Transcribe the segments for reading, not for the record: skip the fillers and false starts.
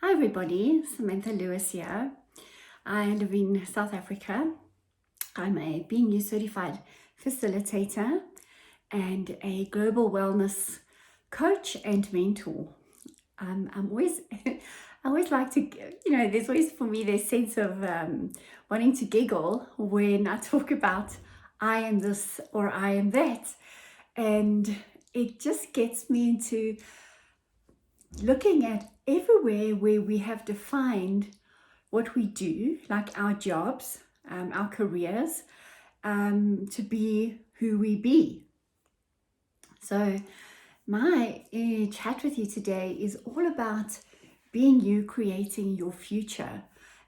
Hi everybody, Samantha Lewis here. I live in South Africa. I'm a Being You certified facilitator and a global wellness coach and mentor. I'm always, I always like to, there's always for me this sense of wanting to giggle when I talk about I am this or I am that. And it just gets me into looking at everywhere where we have defined what we do, like our jobs, our careers, to be who we be. So my chat with you today is all about being you, creating your future,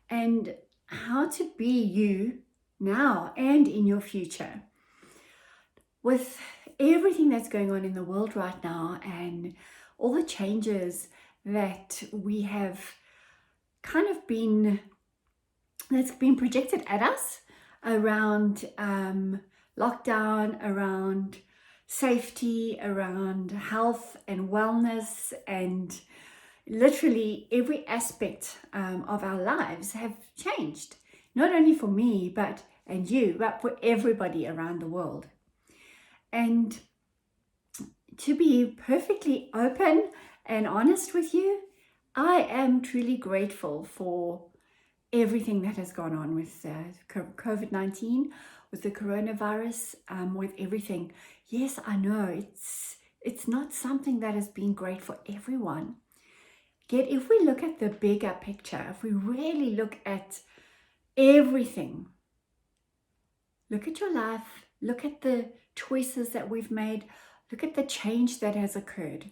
and how to be you now and in your future. With everything that's going on in the world right now and all the changes that we have kind of been, that's been projected at us around lockdown, around safety, around health and wellness, and literally every aspect of our lives have changed, not only for me and you, but for everybody around the world. And to be perfectly open and honest with you, I am truly grateful for everything that has gone on with COVID-19, with the coronavirus, with everything. Yes, I know it's not something that has been great for everyone. Yet if we look at the bigger picture, if we really look at everything, look at your life, look at the choices that we've made, look at the change that has occurred.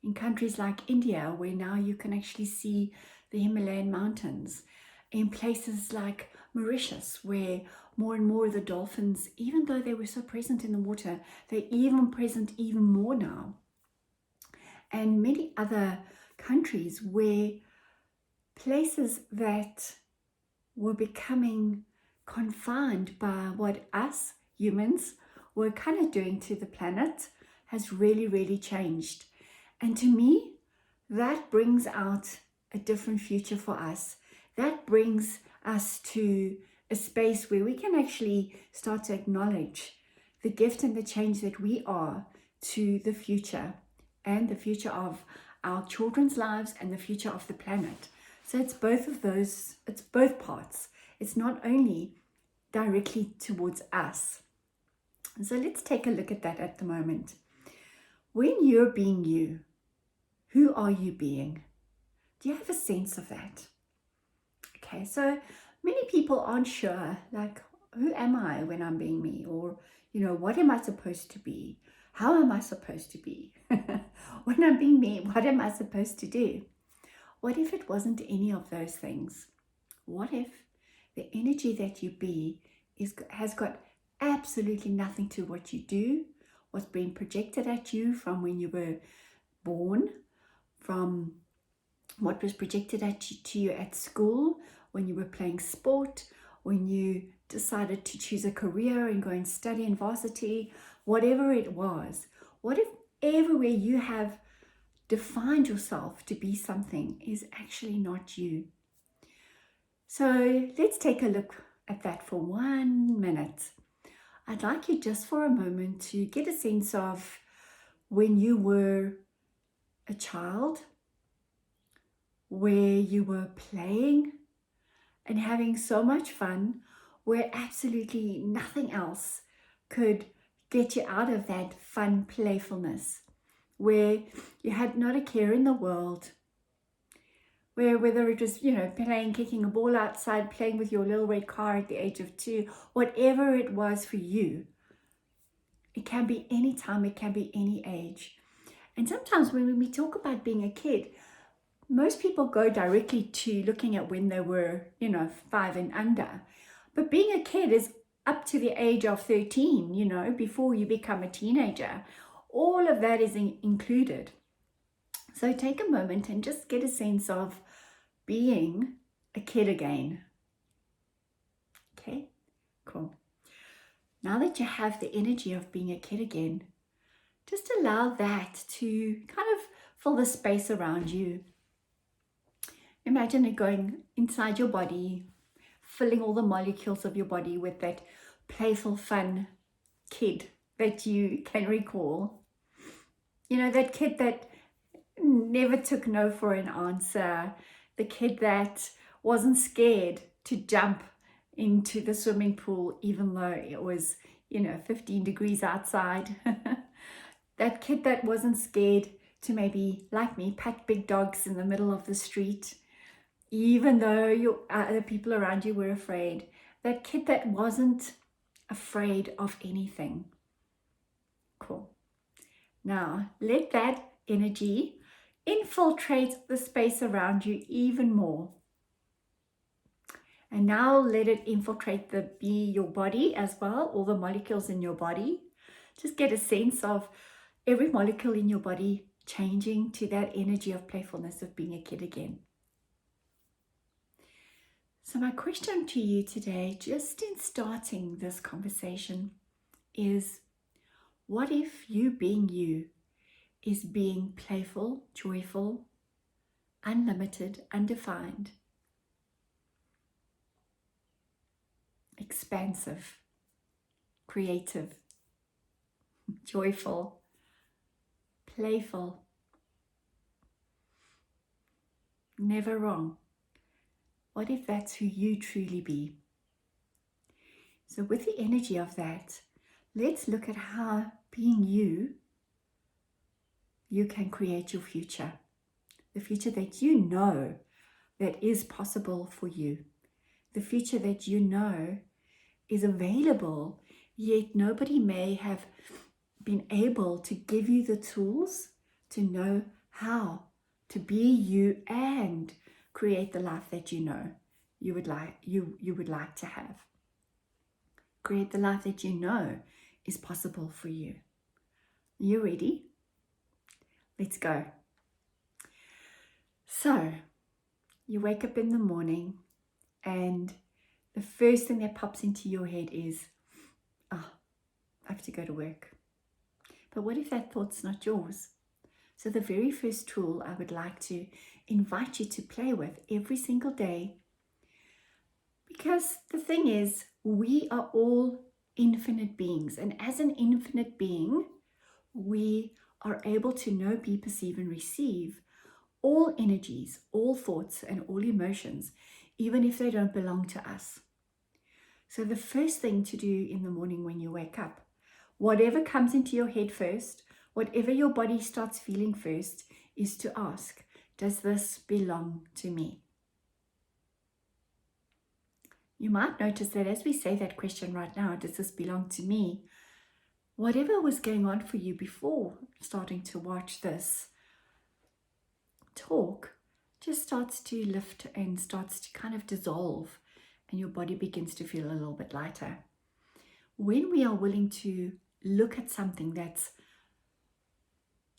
In countries like India, where now you can actually see the Himalayan mountains, in places like Mauritius, where more and more of the dolphins, even though they were so present in the water, they're even present even more now. And many other countries where places that were becoming confined by what us humans were kind of doing to the planet has really, really changed. And to me, that brings out a different future for us. That brings us to a space where we can actually start to acknowledge the gift and the change that we are to the future, and the future of our children's lives and the future of the planet. So it's both of those, it's both parts. It's not only directly towards us. So let's take a look at that at the moment. When you're being you, who are you being? Do you have a sense of that? Okay, so many people aren't sure, like, who am I when I'm being me? Or, what am I supposed to be? How am I supposed to be? When I'm being me, what am I supposed to do? What if it wasn't any of those things? What if the energy that you be has got absolutely nothing to what you do, what's been projected at you from when you were born, from what was projected to you at school, when you were playing sport, when you decided to choose a career and go and study in varsity, whatever it was. What if everywhere you have defined yourself to be something is actually not you? So let's take a look at that for 1 minute. I'd like you just for a moment to get a sense of when you were a child, where you were playing and having so much fun, where absolutely nothing else could get you out of that fun playfulness, where you had not a care in the world, where whether it was, playing, kicking a ball outside, playing with your little red car at the age of 2, whatever it was for you, it can be any time, it can be any age. And sometimes when we talk about being a kid, most people go directly to looking at when they were, 5 and under. But being a kid is up to the age of 13, before you become a teenager. All of that is included. So take a moment and just get a sense of being a kid again. Okay, cool. Now that you have the energy of being a kid again, just allow that to kind of fill the space around you. Imagine it going inside your body, filling all the molecules of your body with that playful, fun kid that you can recall. You know, that kid that never took no for an answer, the kid that wasn't scared to jump into the swimming pool even though it was, 15 degrees outside. That kid that wasn't scared to, maybe like me, pat big dogs in the middle of the street even though the people around you were afraid. That kid that wasn't afraid of anything. Cool. Now let that energy infiltrate the space around you even more. And now let it infiltrate your body as well, all the molecules in your body. Just get a sense of every molecule in your body changing to that energy of playfulness, of being a kid again. So my question to you today, just in starting this conversation, is what if you being you is being playful, joyful, unlimited, undefined, expansive, creative, joyful, playful, never wrong? What if that's who you truly be? So with the energy of that, let's look at how being you can create your future. The future that you know that is possible for you. The future that you know is available, yet nobody may have been able to give you the tools to know how to be you and create the life that you know you would like to have. Create the life that you know is possible for you. You ready? Let's go. So you wake up in the morning and the first thing that pops into your head is, I have to go to work. But what if that thought's not yours? So the very first tool I would like to invite you to play with every single day, because the thing is, we are all infinite beings, and as an infinite being, we are able to know, be, perceive, and receive all energies, all thoughts, and all emotions, even if they don't belong to us. So the first thing to do in the morning when you wake up, whatever comes into your head first, whatever your body starts feeling first, is to ask, does this belong to me? You might notice that as we say that question right now, does this belong to me? Whatever was going on for you before starting to watch this talk just starts to lift and starts to kind of dissolve, and your body begins to feel a little bit lighter. When we are willing to look at something that's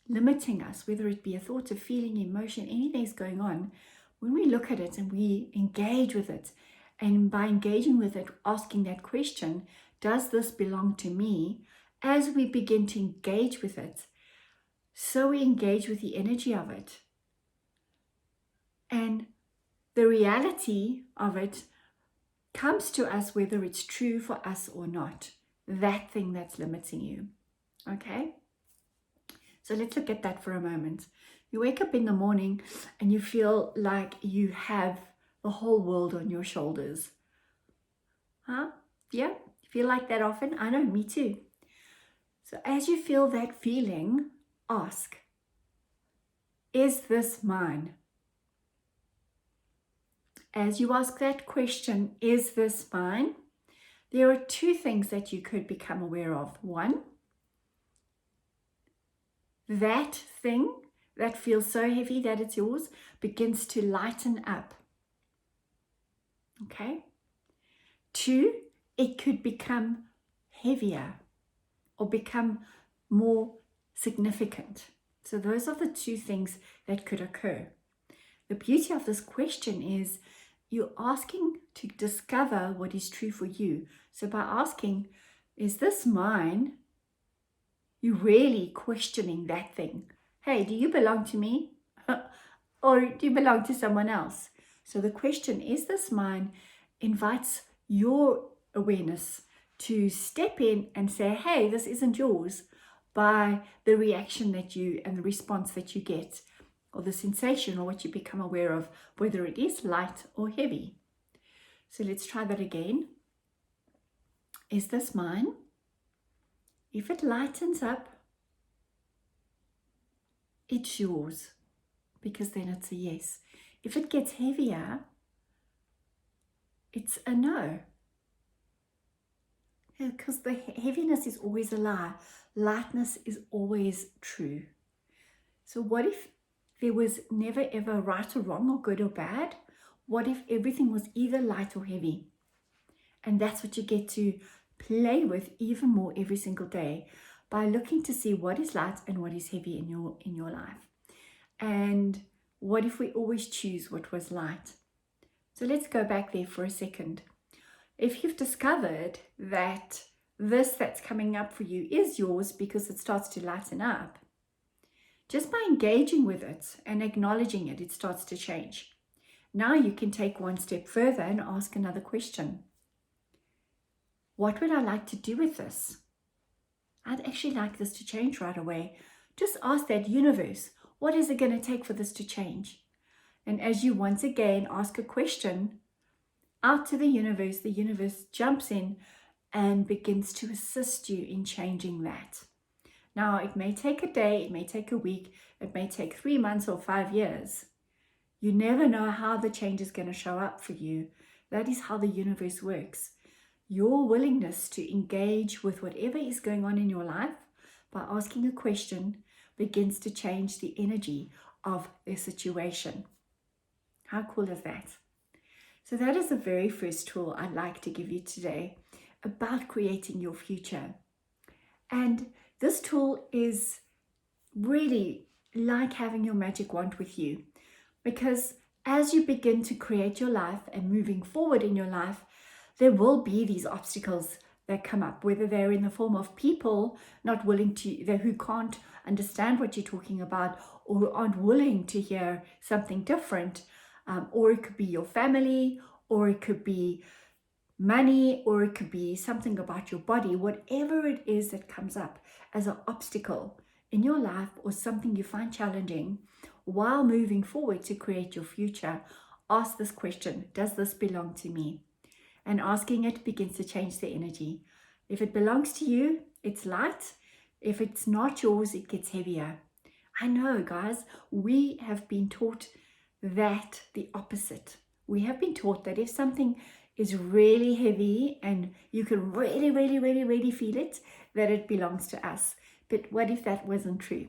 limiting us, whether it be a thought, a feeling, emotion, anything is going on, when we look at it and we engage with it, and by engaging with it, asking that question, does this belong to me? As we begin to engage with it, so we engage with the energy of it. And the reality of it comes to us whether it's true for us or not. That thing that's limiting you. Okay? So let's look at that for a moment. You wake up in the morning and you feel like you have the whole world on your shoulders. Huh? Yeah? Feel like that often? I know, me too. So as you feel that feeling, ask, is this mine? As you ask that question, is this mine? There are two things that you could become aware of. One, that thing that feels so heavy that it's yours begins to lighten up. Okay? Two, it could become heavier or become more significant. So those are the two things that could occur. The beauty of this question is you're asking to discover what is true for you. So by asking, is this mine? You're really questioning that thing. Hey, do you belong to me? Or do you belong to someone else? So the question, is this mine, invites your awareness to step in and say, hey, this isn't yours, by the reaction that you and the response that you get, or the sensation, or what you become aware of, whether it is light or heavy. So let's try that again. Is this mine? If it lightens up, it's yours, because then it's a yes. If it gets heavier, it's a no. Because the heaviness is always a lie. Lightness is always true. So what if there was never ever right or wrong or good or bad? What if everything was either light or heavy? And that's what you get to play with even more every single day, by looking to see what is light and what is heavy in your life. And what if we always choose what was light? So let's go back there for a second. If you've discovered that this that's coming up for you is yours because it starts to lighten up, just by engaging with it and acknowledging it, it starts to change. Now you can take one step further and ask another question. What would I like to do with this? I'd actually like this to change right away. Just ask that universe, what is it going to take for this to change? And as you once again ask a question out to the universe jumps in and begins to assist you in changing that. Now, it may take a day, it may take a week, it may take 3 months or 5 years. You never know how the change is going to show up for you. That is how the universe works. Your willingness to engage with whatever is going on in your life by asking a question begins to change the energy of the situation. How cool is that? So that is the very first tool I'd like to give you today about creating your future. And this tool is really like having your magic wand with you, because as you begin to create your life and moving forward in your life, there will be these obstacles that come up, whether they're in the form of people not willing to, who can't understand what you're talking about, or aren't willing to hear something different, or it could be your family, or it could be money, or it could be something about your body. Whatever it is that comes up as an obstacle in your life, or something you find challenging while moving forward to create your future, ask this question: does this belong to me? And asking it begins to change the energy. If it belongs to you, it's light. If it's not yours, it gets heavier. I know, guys, we have been taught that the opposite. We have been taught that if something is really heavy and you can really, really, really, really feel it, that it belongs to us. But what if that wasn't true?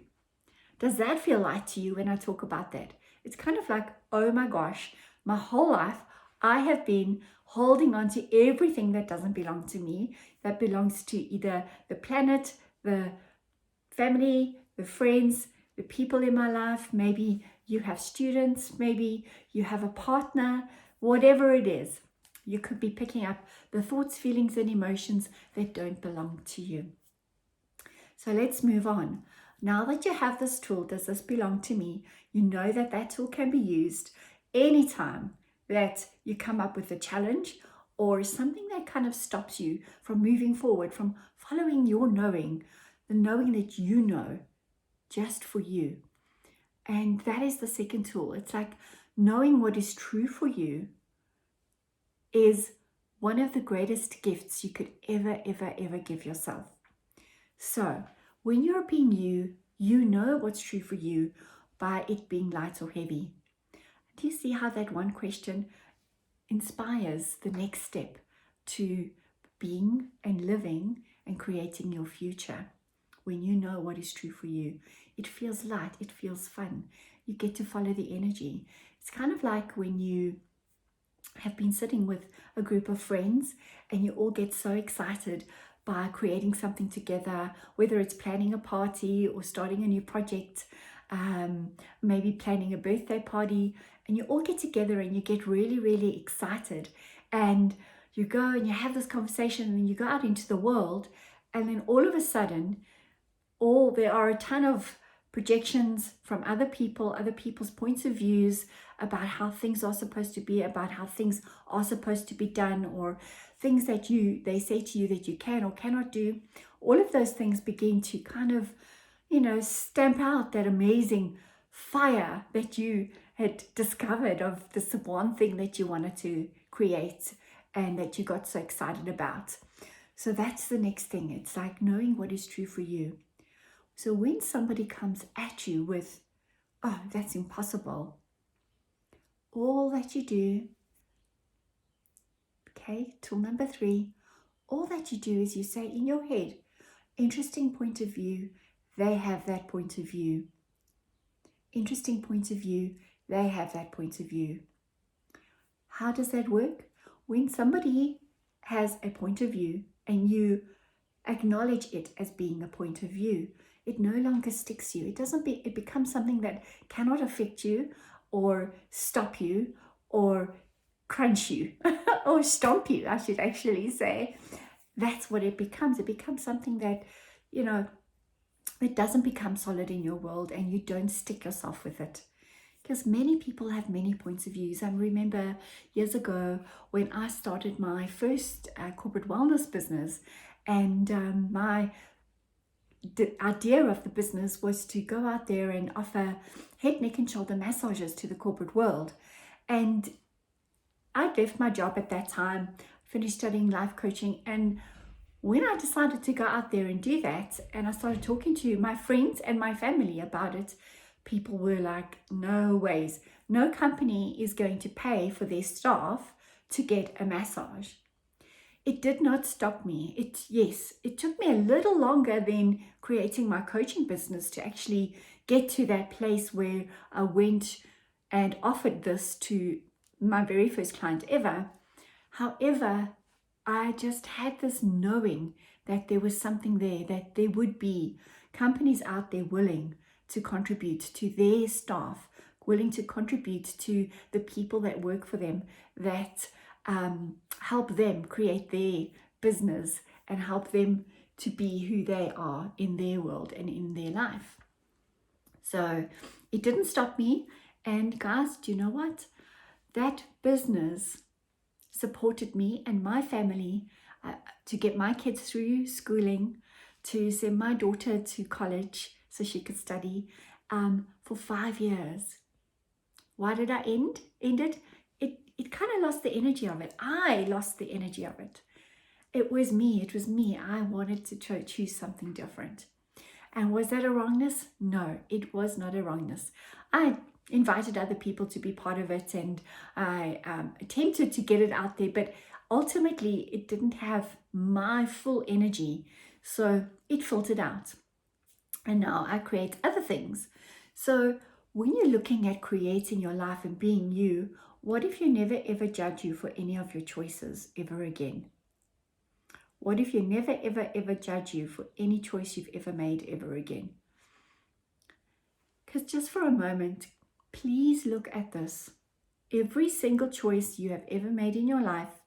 Does that feel light to you when I talk about that? It's kind of like, oh my gosh, my whole life I have been holding on to everything that doesn't belong to me, that belongs to either the planet, the family, the friends, the people in my life. Maybe you have students, maybe you have a partner, whatever it is. You could be picking up the thoughts, feelings, and emotions that don't belong to you. So let's move on. Now that you have this tool, does this belong to me? You know that that tool can be used anytime that you come up with a challenge or something that kind of stops you from moving forward, from following your knowing, the knowing that you know just for you. And that is the second tool. It's like knowing what is true for you is one of the greatest gifts you could ever, ever, ever give yourself. So when you're being you, you know what's true for you by it being light or heavy. Do you see how that one question inspires the next step to being and living and creating your future? When you know what is true for you, it feels light, it feels fun. You get to follow the energy. It's kind of like when you have been sitting with a group of friends and you all get so excited by creating something together, whether it's planning a party or starting a new project, maybe planning a birthday party, and you all get together and you get really, really excited, and you go and you have this conversation, and then you go out into the world, and then all of a sudden, there are a ton of projections from other people, other people's points of views about how things are supposed to be, about how things are supposed to be done, or things that they say to you that you can or cannot do. All of those things begin to kind of, stamp out that amazing fire that you had discovered of this one thing that you wanted to create and that you got so excited about. So that's the next thing. It's like knowing what is true for you. So when somebody comes at you with, oh, that's impossible, all that you do, okay, tool number 3, all that you do is you say in your head, interesting point of view, they have that point of view. Interesting point of view, they have that point of view. How does that work? When somebody has a point of view and you acknowledge it as being a point of view, it no longer sticks you. It becomes something that cannot affect you or stop you or crunch you or stomp you, I should actually say. That's what it becomes. It becomes something that, it doesn't become solid in your world, and you don't stick yourself with it. Because many people have many points of views. I remember years ago when I started my first corporate wellness business, and the idea of the business was to go out there and offer head, neck and shoulder massages to the corporate world. And I left my job at that time, finished studying life coaching, and when I decided to go out there and do that, and I started talking to my friends and my family about it, people were like, no ways. No company is going to pay for their staff to get a massage. It did not stop me. It took me a little longer than creating my coaching business to actually get to that place where I went and offered this to my very first client ever. However, I just had this knowing that there was something there, that there would be companies out there willing to contribute to their staff, willing to contribute to the people that work for them, that help them create their business and help them to be who they are in their world and in their life. So it didn't stop me. And guys, do you know what? That business supported me and my family to get my kids through schooling, to send my daughter to college so she could study for 5 years. Why did I end it? It kind of lost the energy of it. I lost the energy of it. It was me. I wanted to choose something different. And was that a wrongness? No, it was not a wrongness. I invited other people to be part of it, and I attempted to get it out there, but ultimately it didn't have my full energy, so it filtered out. And now I create other things. So when you're looking at creating your life and being you, what if you never ever judge you for any of your choices ever again? What if you never ever ever judge you for any choice you've ever made ever again? Because just for a moment, please look at this. Every single choice you have ever made in your life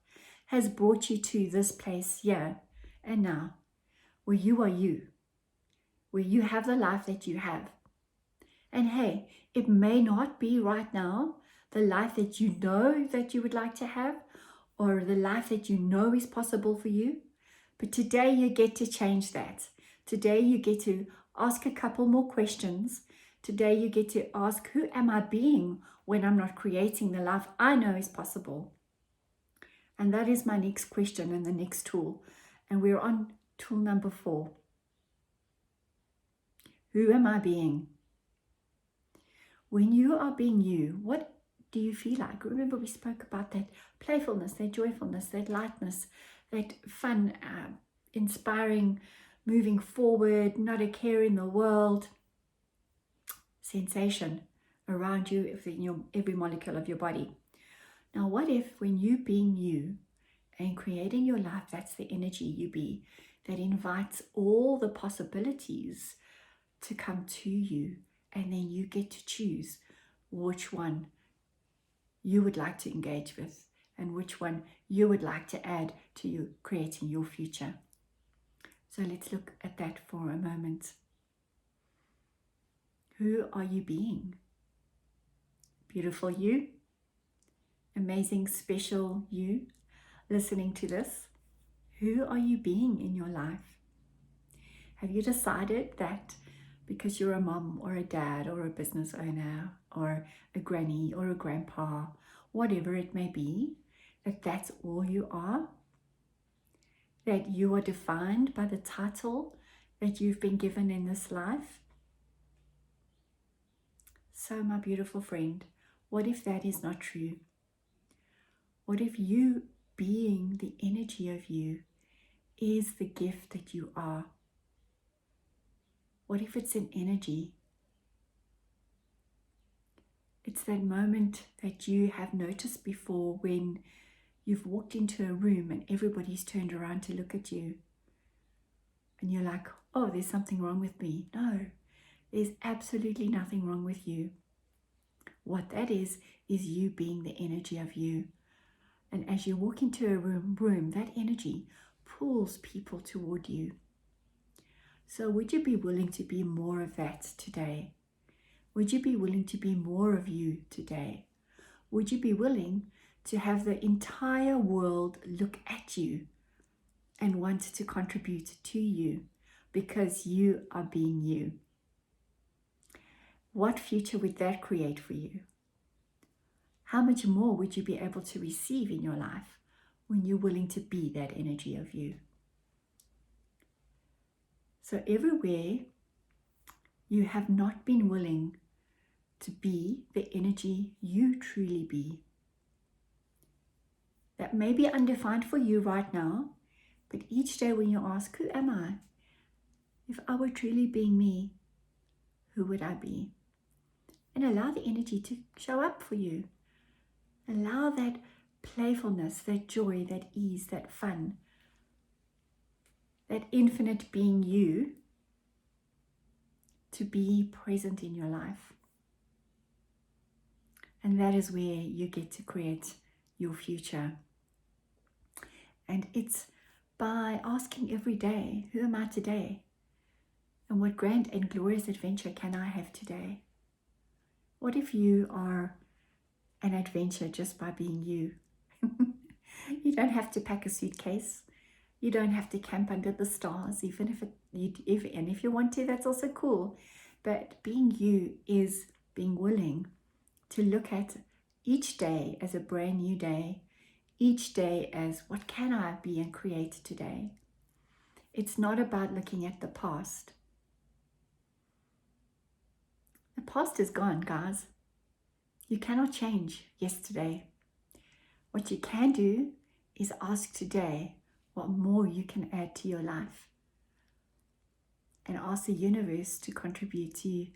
has brought you to this place here and now, where you are you, where you have the life that you have. And hey, it may not be right now the life that you know that you would like to have, or the life that you know is possible for you, but today you get to change that. Today you get to ask a couple more questions. Today you get to ask, who am I being when I'm not creating the life I know is possible? And that is my next question and the next tool. And we're on tool number 4. Who am I being? When you are being you, what do you feel like? Remember, we spoke about that playfulness, that joyfulness, that lightness, that fun, inspiring, moving forward, not a care in the world sensation around you in every molecule of your body. Now, what if when you being you and creating your life, that's the energy you be, that invites all the possibilities to come to you, and then you get to choose which one you would like to engage with and which one you would like to add to you creating your future. So let's look at that for a moment. Who are you being? Beautiful you, amazing, special you, listening to this. Who are you being in your life? Have you decided that because you're a mom or a dad or a business owner or a granny or a grandpa, whatever it may be, that that's all you are? That you are defined by the title that you've been given in this life? So, my beautiful friend, what if that is not true? What if you being the energy of you is the gift that you are? What if it's an energy? It's that moment that you have noticed before when you've walked into a room and everybody's turned around to look at you. And you're like, oh, there's something wrong with me. No, there's absolutely nothing wrong with you. What that is you being the energy of you. And as you walk into a room, that energy pulls people toward you. So would you be willing to be more of that today? Would you be willing to be more of you today? Would you be willing to have the entire world look at you and want to contribute to you because you are being you? What future would that create for you? How much more would you be able to receive in your life when you're willing to be that energy of you? So everywhere you have not been willing to be the energy you truly be, that may be undefined for you right now, but each day when you ask, who am I? If I were truly being me, who would I be? And allow the energy to show up for you. Allow that playfulness, that joy, that ease, that fun, that infinite being you to be present in your life. And that is where you get to create your future. And it's by asking every day, who am I today? And what grand and glorious adventure can I have today? What if you are an adventure just by being you? You don't have to pack a suitcase. You don't have to camp under the stars, even if you want to, that's also cool. But being you is being willing to look at each day as a brand new day, each day as what can I be and create today. It's not about looking at the past. The past is gone, guys. You cannot change yesterday. What you can do is ask today what more you can add to your life, and ask the universe to contribute to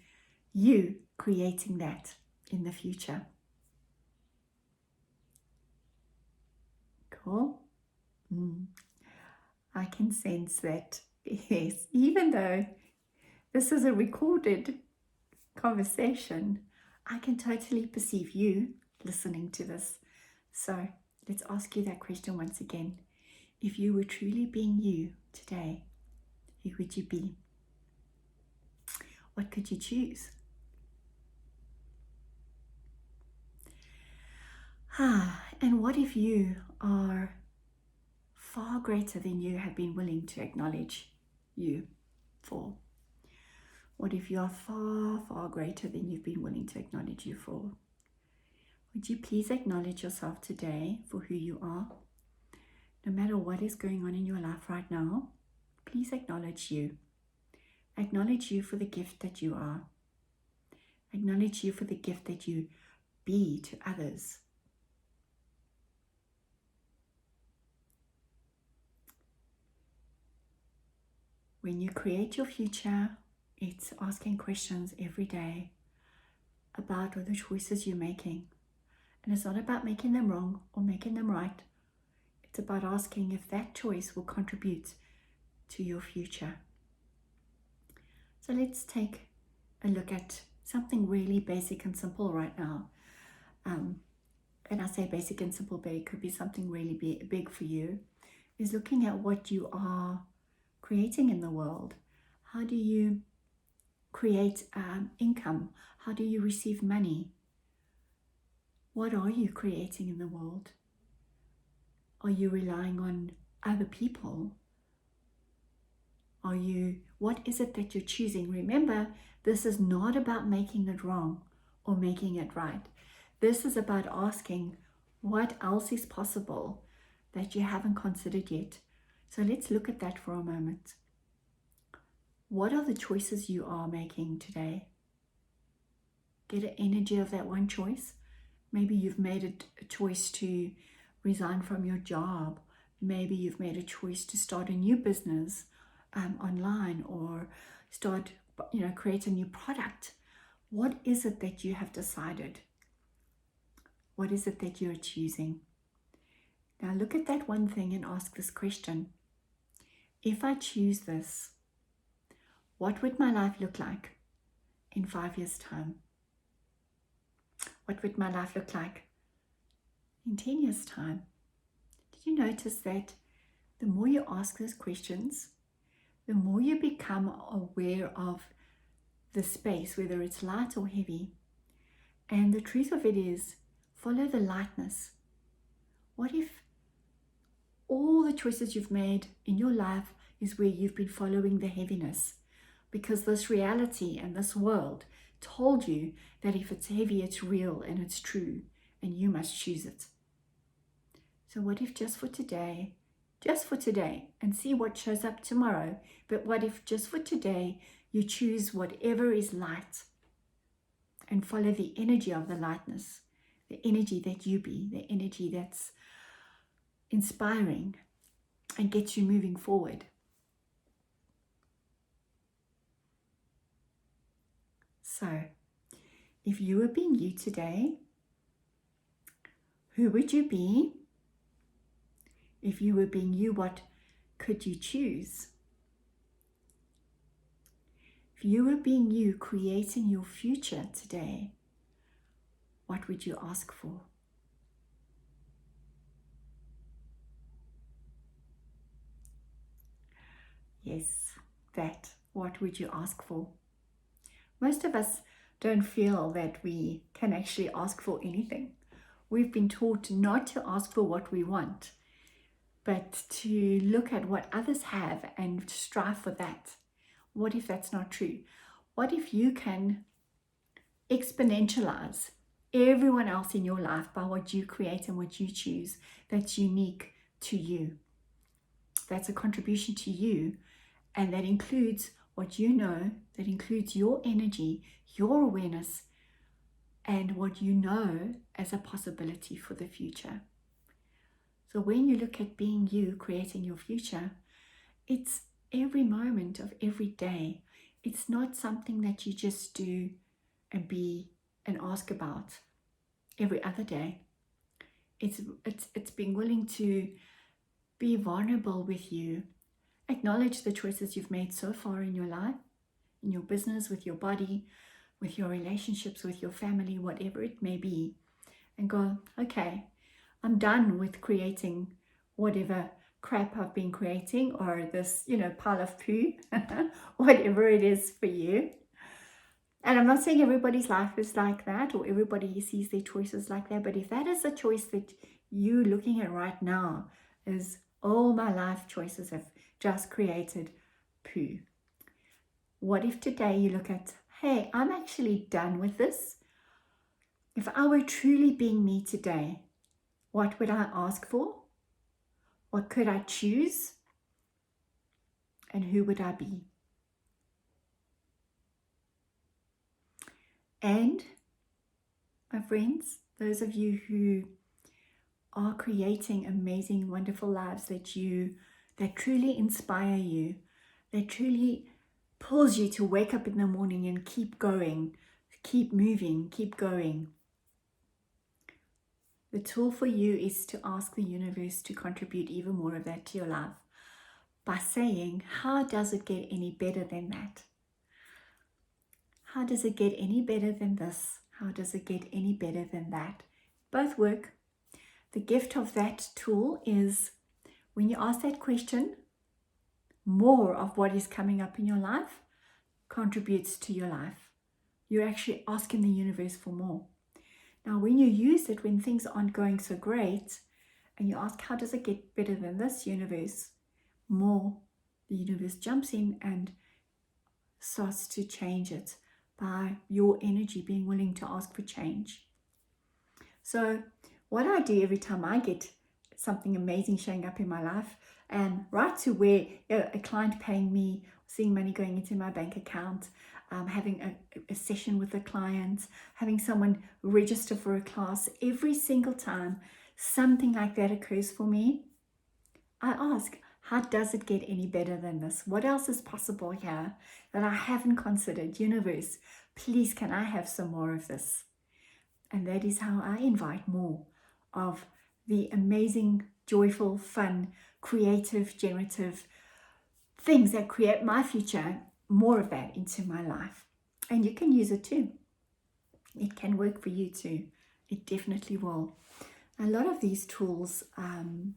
you creating that in the future. Cool? I can sense that, yes, even though this is a recorded conversation, I can totally perceive you listening to this. So let's ask you that question once again. If you were truly being you today, who would you be? What could you choose? And what if you are far greater than you have been willing to acknowledge you for? What if you are far, far greater than you've been willing to acknowledge you for? Would you please acknowledge yourself today for who you are? No matter what is going on in your life right now, please acknowledge you. Acknowledge you for the gift that you are. Acknowledge you for the gift that you be to others. When you create your future, it's asking questions every day about the choices you're making. And it's not about making them wrong or making them right. It's about asking if that choice will contribute to your future. So let's take a look at something really basic and simple right now. And I say basic and simple, but it could be something really big for you, is looking at what you are creating in the world. How do you create income? How do you receive money? What are you creating in the world? Are you relying on other people? What is it that you're choosing? Remember, this is not about making it wrong or making it right. This is about asking what else is possible that you haven't considered yet. So let's look at that for a moment. What are the choices you are making today? Get an energy of that one choice. Maybe you've made a choice to resign from your job. Maybe you've made a choice to start a new business online, or create a new product. What is it that you have decided? What is it that you're choosing? Now look at that one thing and ask this question. If I choose this, what would my life look like in 5 years' time? What would my life look like in 10 years' time? Did you notice that the more you ask those questions, the more you become aware of the space, whether it's light or heavy? And the truth of it is, follow the lightness. What if all the choices you've made in your life is where you've been following the heaviness? Because this reality and this world told you that if it's heavy, it's real and it's true, and you must choose it. So what if just for today, and see what shows up tomorrow, but what if just for today, you choose whatever is light and follow the energy of the lightness, the energy that you be, the energy that's inspiring and gets you moving forward. So, if you were being you today, who would you be? If you were being you, what could you choose? If you were being you, creating your future today, what would you ask for? Yes, that. What would you ask for? Most of us don't feel that we can actually ask for anything. We've been taught not to ask for what we want, but to look at what others have and strive for that. What if that's not true? What if you can exponentialize everyone else in your life by what you create and what you choose that's unique to you? That's a contribution to you, and that includes what you know, that includes your energy, your awareness, and what you know as a possibility for the future. So when you look at being you, creating your future, it's every moment of every day. It's not something that you just do and be and ask about every other day. It's being willing to be vulnerable with you, acknowledge the choices you've made so far in your life, in your business, with your body, with your relationships, with your family, whatever it may be, and go, okay, I'm done with creating whatever crap I've been creating, or this, pile of poo, whatever it is for you. And I'm not saying everybody's life is like that, or everybody sees their choices like that, but if that is a choice that you're looking at right now, is all my life choices have just created poo. What if today you look at, hey, I'm actually done with this. If I were truly being me today, what would I ask for? What could I choose? And who would I be? And, my friends, those of you who are creating amazing, wonderful lives that truly inspire you, that truly pulls you to wake up in the morning and keep going, keep moving, keep going. The tool for you is to ask the universe to contribute even more of that to your life by saying, how does it get any better than that? How does it get any better than this? How does it get any better than that? Both work. The gift of that tool is when you ask that question, more of what is coming up in your life contributes to your life. You're actually asking the universe for more. Now, when you use it, when things aren't going so great, and you ask, how does it get better than this, universe? More. The universe jumps in and starts to change it by your energy being willing to ask for change. So what I do every time I get something amazing showing up in my life, and right to where a client paying me, seeing money going into my bank account, having a session with a client, having someone register for a class, every single time something like that occurs for me, I ask, how does it get any better than this? What else is possible here that I haven't considered? Universe, please, can I have some more of this? And that is how I invite more of the amazing, joyful, fun, creative, generative things that create my future, more of that into my life. And you can use it too. It can work for you too. It definitely will. A lot of these tools can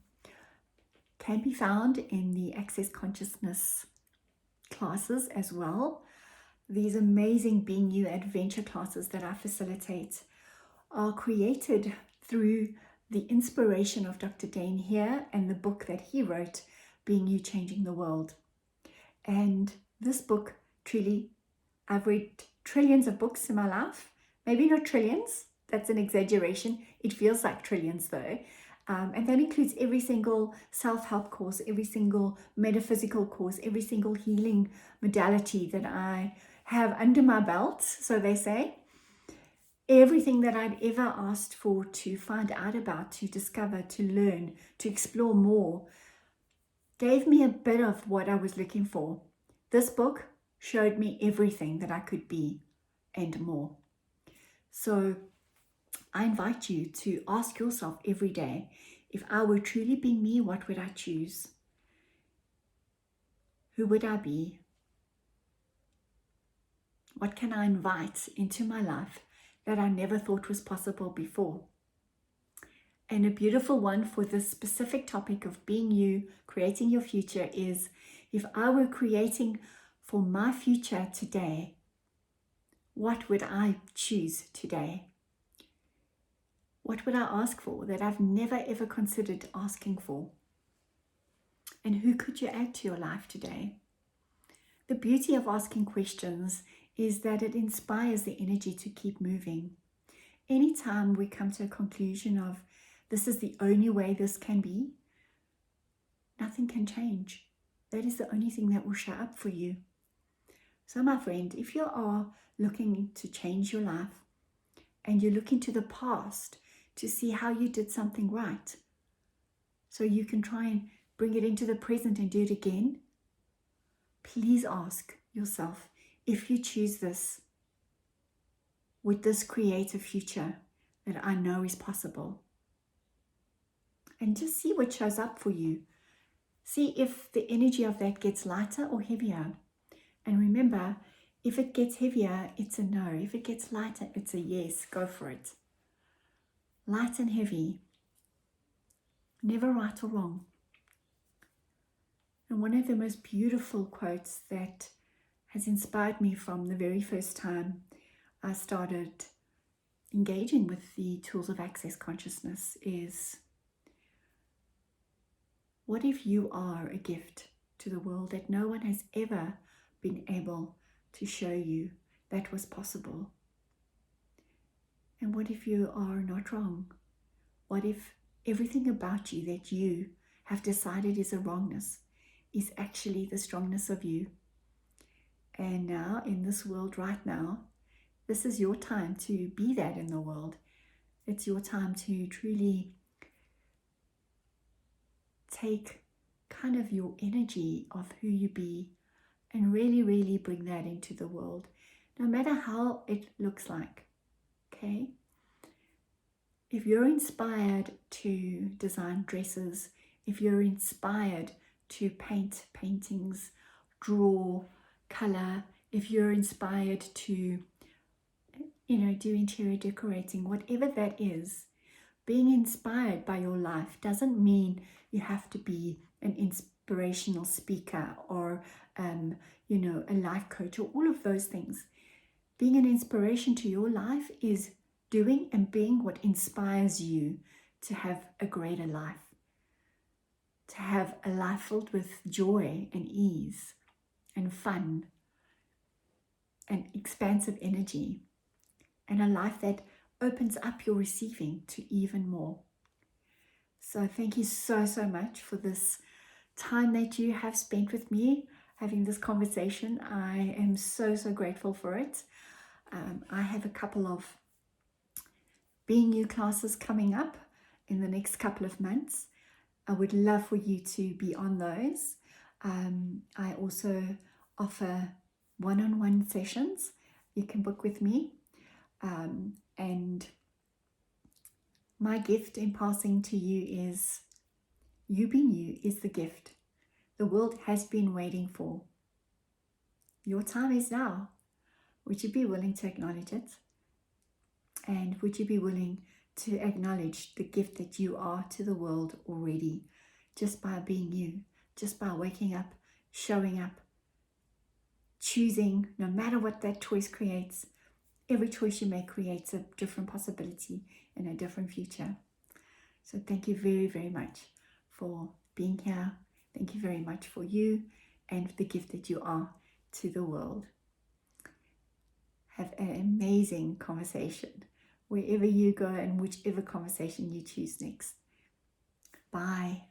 be found in the Access Consciousness classes as well. These amazing Being You adventure classes that I facilitate are created through the inspiration of Dr. Dane here and the book that he wrote, Being You, Changing the World. And this book, truly, I've read trillions of books in my life. Maybe not trillions, that's an exaggeration. It feels like trillions though. And that includes every single self-help course, every single metaphysical course, every single healing modality that I have under my belt, so they say. Everything that I'd ever asked for, to find out about, to discover, to learn, to explore more, gave me a bit of what I was looking for. This book showed me everything that I could be and more. So I invite you to ask yourself every day, if I were truly being me, what would I choose? Who would I be? What can I invite into my life that I never thought was possible before? And a beautiful one for this specific topic of being you, creating your future, is if I were creating for my future today, what would I choose today? What would I ask for that I've never ever considered asking for? And who could you add to your life today? The beauty of asking questions is that it inspires the energy to keep moving. Anytime we come to a conclusion of this is the only way this can be, nothing can change. That is the only thing that will show up for you. So my friend, if you are looking to change your life and you look into the past to see how you did something right, so you can try and bring it into the present and do it again, please ask yourself, if you choose this, would this create a future that I know is possible? And just see what shows up for you. See if the energy of that gets lighter or heavier. And remember, if it gets heavier, it's a no. If it gets lighter, it's a yes. Go for it. Light and heavy. Never right or wrong. And one of the most beautiful quotes that has inspired me from the very first time I started engaging with the tools of Access Consciousness is, what if you are a gift to the world that no one has ever been able to show you that was possible? And what if you are not wrong? What if everything about you that you have decided is a wrongness is actually the strongness of you? And now, in this world right now, this is your time to be that in the world. It's your time to truly take kind of your energy of who you be and really, really bring that into the world, no matter how it looks like, okay? If you're inspired to design dresses, if you're inspired to paint paintings, draw, color, if you're inspired to, do interior decorating, whatever that is, being inspired by your life doesn't mean you have to be an inspirational speaker or, a life coach or all of those things. Being an inspiration to your life is doing and being what inspires you to have a greater life, to have a life filled with joy and ease and fun and expansive energy, and a life that opens up your receiving to even more. So thank you so, so much for this time that you have spent with me having this conversation. I am so, so grateful for it. I have a couple of Being You classes coming up in the next couple of months. I would love for you to be on those. I also offer one-on-one sessions. You can book with me. And my gift in passing to you is, you being you is the gift the world has been waiting for. Your time is now. Would you be willing to acknowledge it? And would you be willing to acknowledge the gift that you are to the world already, just by being you, just by waking up, showing up, choosing, no matter what that choice creates. Every choice you make creates a different possibility and a different future. So thank you very, very much for being here. Thank you very much for you and the gift that you are to the world. Have an amazing conversation wherever you go and whichever conversation you choose next. Bye.